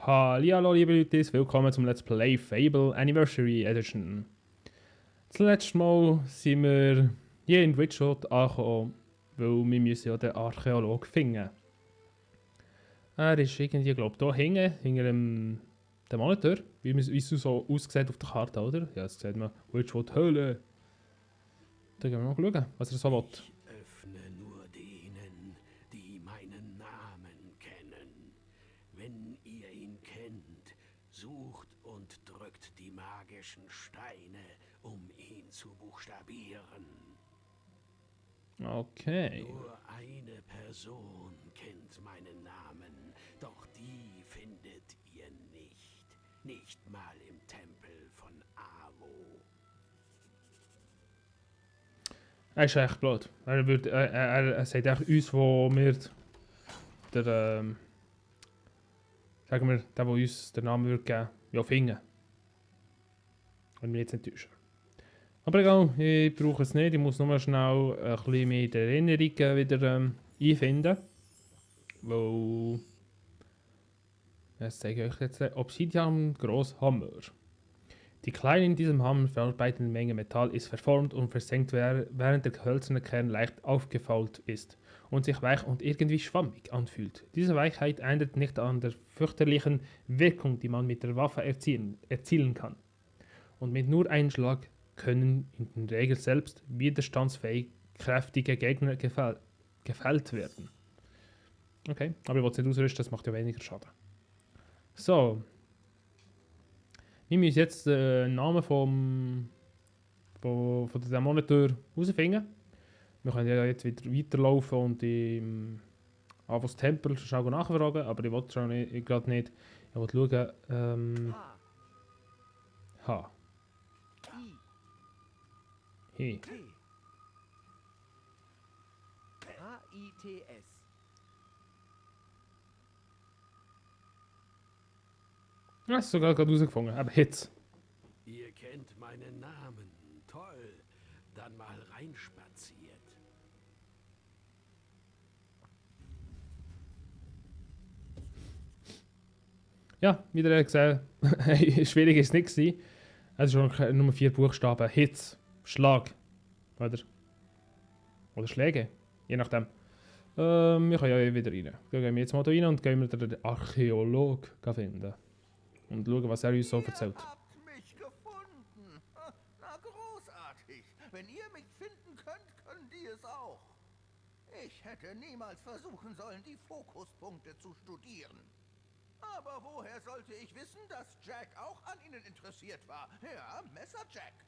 Hallihallo liebe Leute, willkommen zum Let's Play Fable Anniversary Edition. Das letzte Mal sind wir hier in Witchwood angekommen, weil wir müssen ja den Archäolog finden. Er ist irgendwie, glaube ich, hier hinter dem Monitor, wie es so aussieht auf der Karte, oder? Ja, es sieht man Witchwood Höhle. Da gehen wir mal schauen, was er so will. Ich öffne nur denen, die meinen Namen kennen. Wenn ihr ihn kennt, sucht und drückt die magischen Steine, um ihn zu buchstabieren. Okay. Nur eine Person kennt meinen Namen, doch die findet ihr nicht. Nicht mal im Tempel von Avo. Er ist echt blöd. Er sagt echt uns, wo wir der, sagen wir, der uns den Namen würde geben, ja, finden. Und wir jetzt enttäuschen. Aber egal, ich brauche es nicht. Ich muss nur schnell ein bisschen mehr die Erinnerungen wieder einfinden. Weil... Das zeige ich euch jetzt. Obsidian Großhammer. Die Kleine in diesem Hammer verarbeitende Menge Metall ist verformt und versenkt, während der hölzerne Kern leicht aufgefault ist und sich weich und irgendwie schwammig anfühlt. Diese Weichheit ändert nicht an der fürchterlichen Wirkung, die man mit der Waffe erzielen kann. Und mit nur einem Schlag können in der Regel selbst widerstandsfähig kräftige Gegner gefällt werden. Okay, aber ich will es nicht ausrüsten, das macht ja weniger Schaden. So. Wir müssen jetzt den Namen von dem Monitor herausfinden. Wir können ja jetzt wieder weiterlaufen und im Avos Tempel schnell nachfragen, aber ich wollte schon gerade nicht. Ich wollte schauen. H. H. H-I-T-S. Ja, ist sogar gerade rausgefunden, aber jetzt. Ihr kennt meinen Namen. Toll. Dann mal reinspaziert. Ja, wieder gesehen. Schwierig ist es nicht gewesen. Es ist schon nur 4 Buchstaben. Hits, Schlag. Oder Schläge. Je nachdem. Wir können ja wieder rein. Gehen wir jetzt mal da rein und gehen wir den Archäolog finden. Und schauen, was er uns so erzählt. Ihr habt mich gefunden. Na großartig. Wenn ihr mich finden könnt, können die es auch. Ich hätte niemals versuchen sollen, die Fokuspunkte zu studieren. Aber woher sollte ich wissen, dass Jack auch an ihnen interessiert war? Ja, Messer Jack.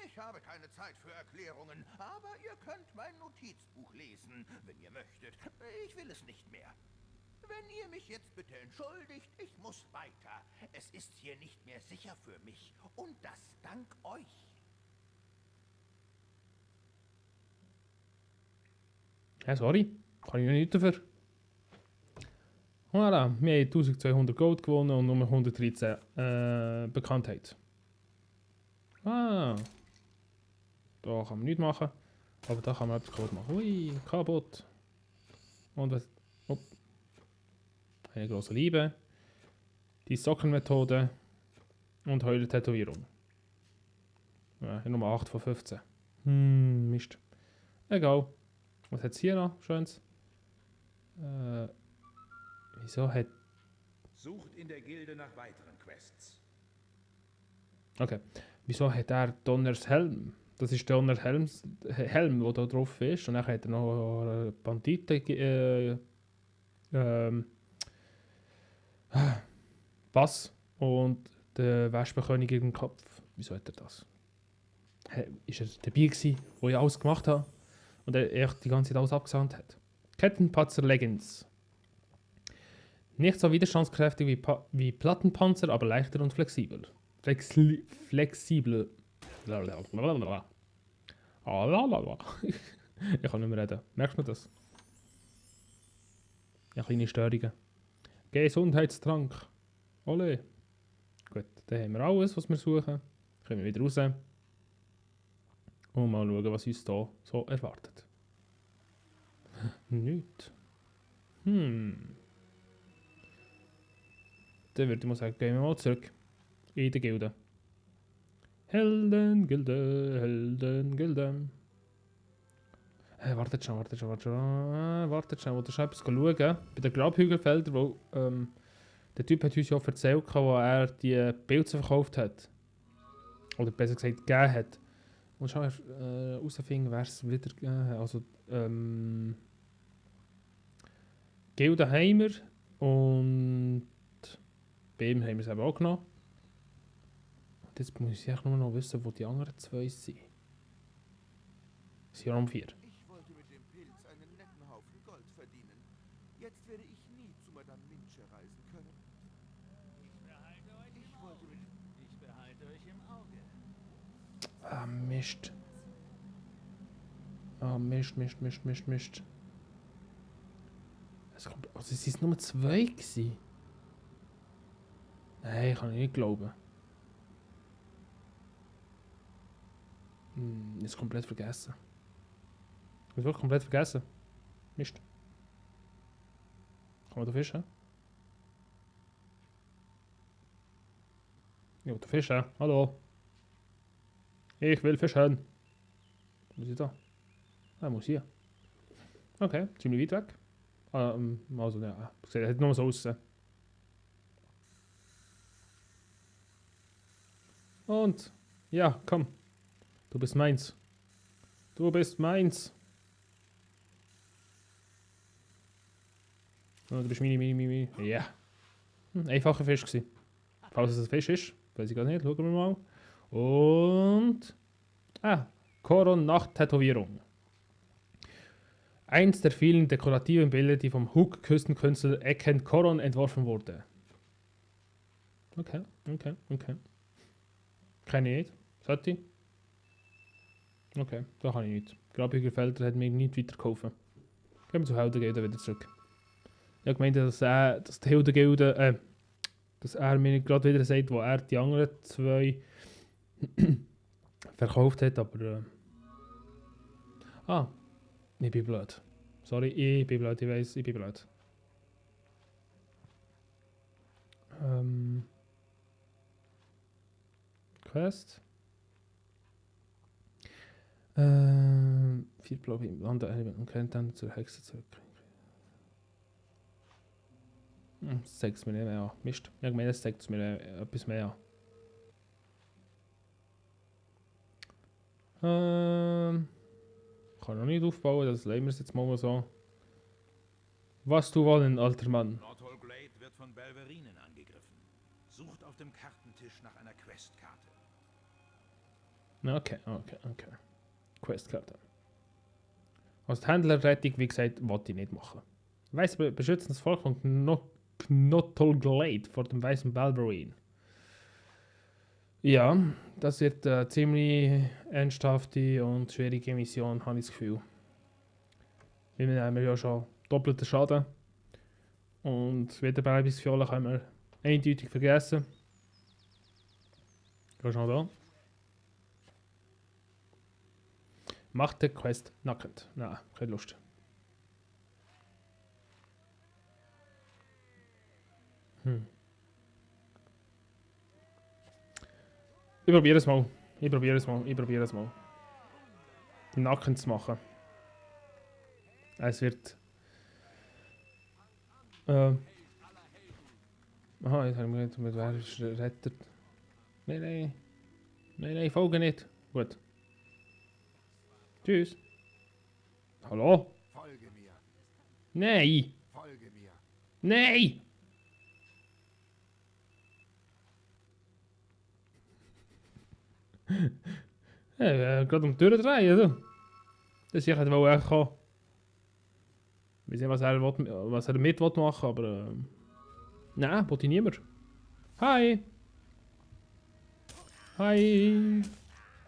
Ich habe keine Zeit für Erklärungen, aber ihr könnt mein Notizbuch lesen, wenn ihr möchtet. Ich will es nicht mehr. Wenn ihr mich jetzt bitte entschuldigt, ich muss weiter. Es ist hier nicht mehr sicher für mich. Und das dank euch. Ja, sorry. Kann ich ja nichts dafür. Voilà, wir haben 1200 Gold gewonnen und nur 113 Bekanntheit. Ah. Da kann man nichts machen. Aber da kann man etwas kaputt machen. Ui, kaputt. Und was... Oh. Eine große Liebe. Die Sockenmethode. Und Heule-Tätowierung. Ja, Nummer 8 von 15. Mist. Egal. Was hat es hier noch? Schönes. Wieso hat... Sucht in der Gilde nach weiteren Quests. Okay. Wieso hat er Donners Helm? Das ist Donners Helm, der da drauf ist. Und dann hat er noch einen Banditen... Pass und der Wespenkönig im Kopf. Wieso hat er das? Ist er dabei gewesen, wo ich alles gemacht habe? Und er echt die ganze Zeit alles abgesandt hat? Kettenpanzer Leggings. Nicht so widerstandskräftig wie Plattenpanzer, aber leichter und flexibel. Flexibel. Ich kann nicht mehr reden. Merkst du das? Ja, kleine Störungen. Gesundheitstrank. Ole. Gut, dann haben wir alles, was wir suchen. Können wir wieder raus. Und mal schauen, was uns hier so erwartet. Nichts. dann würde ich mal sagen, gehen wir mal zurück. In die Gilde. Heldengilde, Heldengilde. Wartet schon. Ich wollte schon etwas schauen. Bei den Grabhügelfeldern, wo der Typ hat uns ja erzählt, wo er die Pilze verkauft hat. Oder besser gesagt, gegeben hat. Und schon herausfinden, wer es wieder gegeben hat. Also, Gilde haben wir. Und bei ihm haben wir es eben auch genommen. Und jetzt muss ich nur noch wissen, wo die anderen zwei sind. Es sind ja noch 4. Ich wollte mit dem Pilz einen netten Haufen Gold verdienen. Jetzt werde ich nie zu Madame Minche reisen können. Ich behalte euch im Auge. Ah, Mist. Ah, Mist. Also es sind nur 2 gewesen. Nein, kann ich nicht glauben. Ist komplett vergessen. Ist wirklich komplett vergessen. Mist. Kann man da fischen? Ja, da fischen. Hallo. Ich will fischen. Was ist da? Ah, muss hier. Okay, ziemlich weit weg. Also, ja, sieht halt nur so aus. Und, ja, komm. Du bist meins. Du bist meins. Oh, du bist meine. Ja. Einfacher Fisch gewesen. Falls es ein Fisch ist, weiß ich gar nicht, schauen wir mal. Und... Koron-Nacht-Tätowierung. Eins der vielen dekorativen Bilder, die vom Hook-Küstenkünstler Eken Koron entworfen wurde. Okay. Keine nicht. Sollte ich? Okay, da kann ich nicht. Grabhügelfelder hat mir nicht weitergeholfen. Gehen wir zu Heldengilde wieder zurück. Ich habe gemeint, dass die Heldengilde, dass er mir gerade wieder sagt, wo er die anderen 2 verkauft hat, aber ich bin blöd. Sorry, ich bin blöd, ich weiss, ich bin blöd. Quest. 4 Blaue im Land und kennt dann zur Hexe zurück. 6 mir nicht mehr an. Mist. Ich meine, es zeigt mir etwas mehr an. Kann noch nicht aufbauen, das lassen wir es jetzt mal so. Was du wollen, alter Mann. Northall Glade wird von Belverinen angegriffen. Sucht auf dem Kartentisch nach einer Questkarte. Okay. Questkarte. Also die Händlerrettung, wie gesagt, wollte ich nicht machen. Weiss beschützendes Volk von Northall Glade vor dem weißen Belverine. Ja, das wird eine ziemlich ernsthafte und schwierige Mission, habe ich das Gefühl. Wir haben ja schon doppelten Schaden. Und Wiederbelebungsfiolen können wir eindeutig vergessen. Geh schon da. Macht die Quest nackend. Nein, keine Lust. Ich probiere es mal. Nacken zu machen. Es wird... Aha, jetzt haben wir gedacht, wer ist rettet. Nein, folge nicht. Gut. Tschüss. Hallo? Folge mir. Nein! Folge mir. Nein! Ja, gerade um die Tür drehen, du. Das ich hätte wohl echt kommen. Ich weiß nicht, was er damit machen will, aber... Nein, wollte ich niemand. Hi! Hi!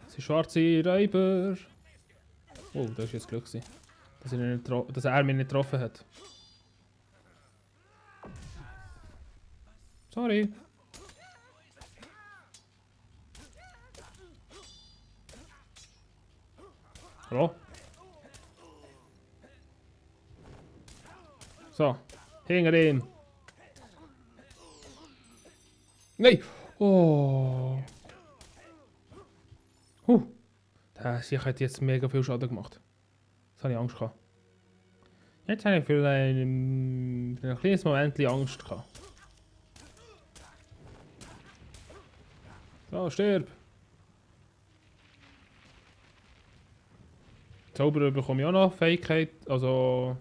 Das sind schwarze Räuber. Oh, das war jetzt Glück, dass er mich nicht getroffen hat. Sorry. Hallo? So, hinter ihm. Nein! Oh! Der Sieg hat jetzt mega viel Schaden gemacht. Das habe ich Angst gehabt. Jetzt habe ich für ein kleines Moment Angst gehabt. So, stirb! Zauberer bekomme ich auch noch Fähigkeit, also...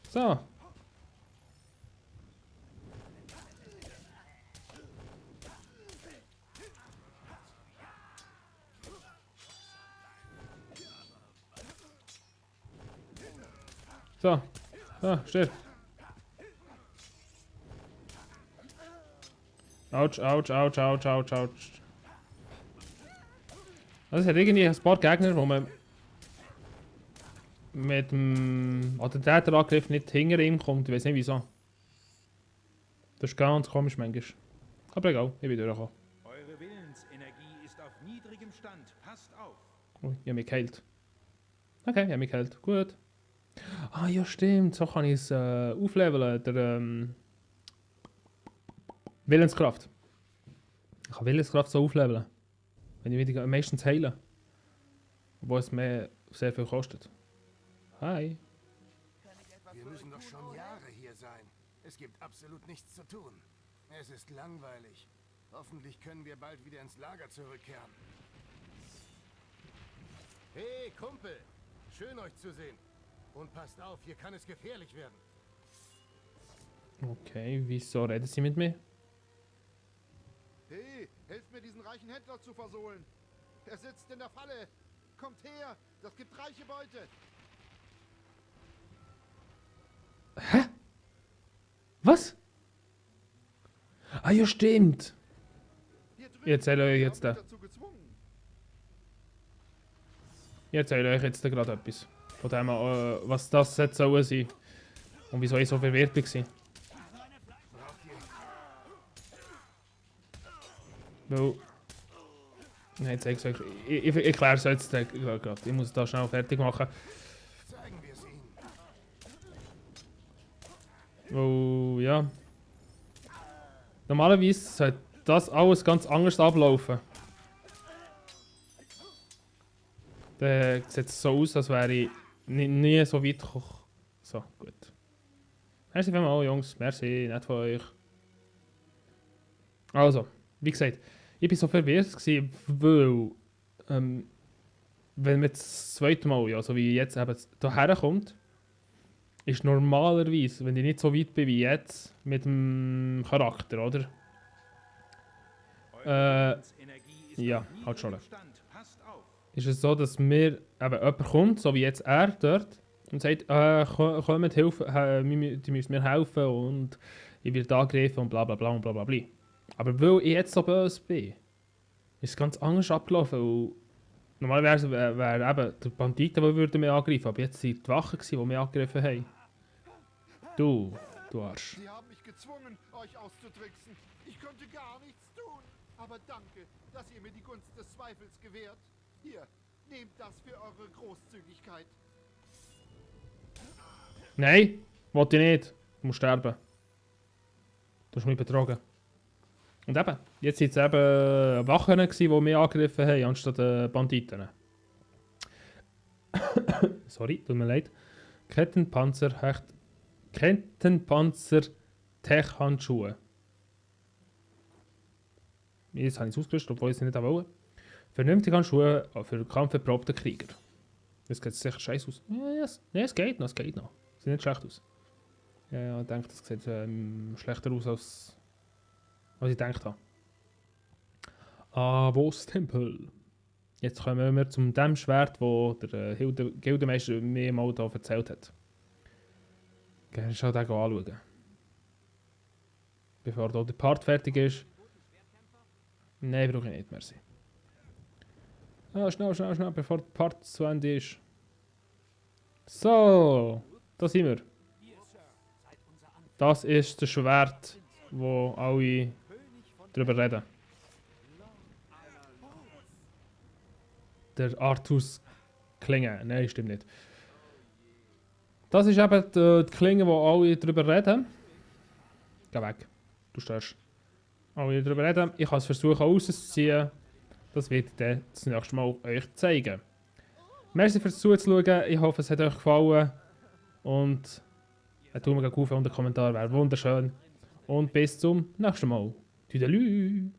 So. So. So, stirb. Autsch, autsch, autsch, autsch, autsch, autsch. Also es hat irgendwie ein paar Gegner, wo man mit dem Attentäterangriff nicht hinter ihm kommt. Ich weiß nicht wieso. Das ist ganz komisch manchmal. Aber egal, ich bin durchgekommen. Eure Willensenergie ist auf niedrigem Stand. Passt auf. Oh, ich habe mich geheilt. Okay, ich habe mich geheilt. Gut. Ah ja, stimmt. So kann ich es aufleveln. Der Willenskraft. Ich kann Willenskraft so aufleveln. Wenn ich wieder meistens heilen. Obwohl es mehr sehr viel kostet. Hi. Wir müssen doch schon Jahre hier sein. Es gibt absolut nichts zu tun. Es ist langweilig. Hoffentlich können wir bald wieder ins Lager zurückkehren. Hey, Kumpel! Schön euch zu sehen. Und passt auf, hier kann es gefährlich werden. Okay, wieso reden Sie mit mir? Hey, helft mir, diesen reichen Händler zu versohlen. Er sitzt in der Falle. Kommt her, das gibt reiche Beute. Was? Ah ja, stimmt. Hier drüben, Ich erzähle euch wir jetzt haben da. mich dazu gezwungen. Ich erzähle euch jetzt gerade etwas. Von dem, was das jetzt sollen sein. Und wieso ich so verwirrt war. Weil... Nein, jetzt zeige ich euch. Ich erkläre es jetzt gerade. Ich muss das schnell fertig machen. Zeigen wir es ihnen. Weil, ja... Normalerweise sollte das alles ganz anders ablaufen. Dann sieht es so aus, als wäre ich nie so weit gekommen. So, gut. Merci vielmals, Jungs. Merci, nicht von euch. Also, wie gesagt, ich war so verwirrt, weil, wenn man das zweite Mal, ja, so wie jetzt eben hierher kommt, ist normalerweise, wenn ich nicht so weit bin wie jetzt, mit dem Charakter, oder? Eure Willensenergie ist ja, auf halt schon. niedrigem Stand. Passt auf. Ist es so, dass mir eben jemand kommt, so wie jetzt er dort, und sagt, kommt helfen, die müssen mir helfen und ich werde angegriffen und bla bla bla und bla bla bla. Aber weil ich jetzt so böse bin, ist es ganz anders abgelaufen. Weil normalerweise wäre eben der Banditen, die würden mich angreifen, aber jetzt sind die Wachen, die mich angegriffen haben. Du Arsch. Sie haben mich gezwungen, euch auszutricksen. Ich konnte gar nichts tun. Aber danke, dass ihr mir die Gunst des Zweifels gewährt. Hier, nehmt das für eure Großzügigkeit. Nein, wollte ich nicht. Du musst sterben. Du hast mich betrogen. Und eben, jetzt sind es eben Wachen, die mich angegriffen haben, anstatt Banditen. Sorry, tut mir leid. Kettenpanzer, Tech-Handschuhe. Jetzt habe ich es ausgerüstet, obwohl ich es nicht wollte. Vernünftige Handschuhe für kampferprobte Krieger. Das sieht sicher scheiße aus. Ja, es geht noch, Sieht nicht schlecht aus. Ja, ich denke, das sieht schlechter aus, als ich gedacht habe. Avos Tempel. Jetzt kommen wir zu dem Schwert, das der Gildenmeister mir mal da erzählt hat. Gerne schon den anschauen. Bevor da der Part fertig ist. Nein, brauche ich nicht, merci. Schnell, bevor der Part zu Ende ist. So, da sind wir. Das ist das Schwert, wo alle drüber reden. Der Artus Klinge. Nein, stimmt nicht. Das ist eben die Klinge, wo alle darüber reden. Geh weg. Du störst. Alle darüber reden. Ich kann es versuchen auszuziehen. Das wird ich dann das nächste Mal euch zeigen. Merci fürs Zuzuschauen. Ich hoffe, es hat euch gefallen. Und ein Daumen auf und ein Kommentar wäre wunderschön. Und bis zum nächsten Mal. Tüdelü!